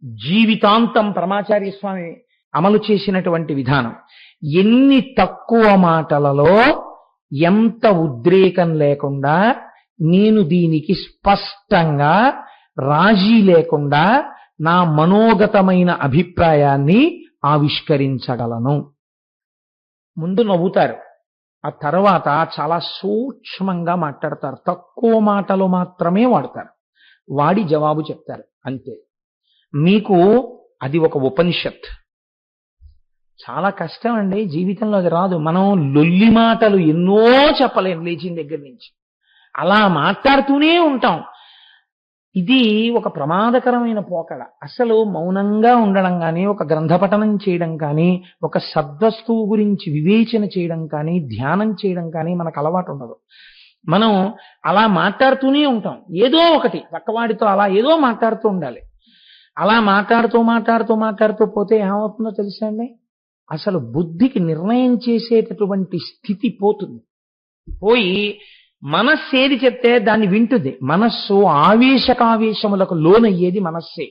జీవితాంతం పరమాచార్య స్వామి అమలు చేసినటువంటి విధానం. ఎన్ని తక్కువ మాటలలో ఎంత ఉద్రేకం లేకుండా నేను దీనికి స్పష్టంగా రాజీ లేకుండా నా మనోగతమైన అభిప్రాయాన్ని ఆవిష్కరించగలను. ముందు నవ్వుతారు, ఆ తర్వాత చాలా సూక్ష్మంగా మాట్లాడతారు. తక్కువ మాటలు మాత్రమే వాడతారు, వాడి జవాబు చెప్తారు అంతే. మీకు అది ఒక ఉపనిషత్. చాలా కష్టం అండి, జీవితంలో అది రాదు. మనం లొల్లి మాటలు ఎన్నో చెప్పలేం లేచిన దగ్గర నుంచి, అలా మాట్లాడుతూనే ఉంటాం. ఇది ఒక ప్రమాదకరమైన పోకడ. అసలు మౌనంగా ఉండడం కానీ, ఒక గ్రంథపఠనం చేయడం కానీ, ఒక సద్వస్తువు గురించి వివేచన చేయడం కానీ, ధ్యానం చేయడం కానీ మనకు అలవాటు ఉండదు. మనం అలా మాట్లాడుతూనే ఉంటాం, ఏదో ఒకటి పక్కవాడితో అలా ఏదో మాట్లాడుతూ ఉండాలి. అలా మాట్లాడుతూ పోతే ఏమవుతుందో తెలుసా అండి, అసలు బుద్ధికి నిర్ణయం చేసేటటువంటి స్థితి పోతుంది. పోయి మనస్సు ఏది చెప్తే దాన్ని వింటుంది. మనస్సు ఆవేశకావేశములకు లోనయ్యేది మనస్సే.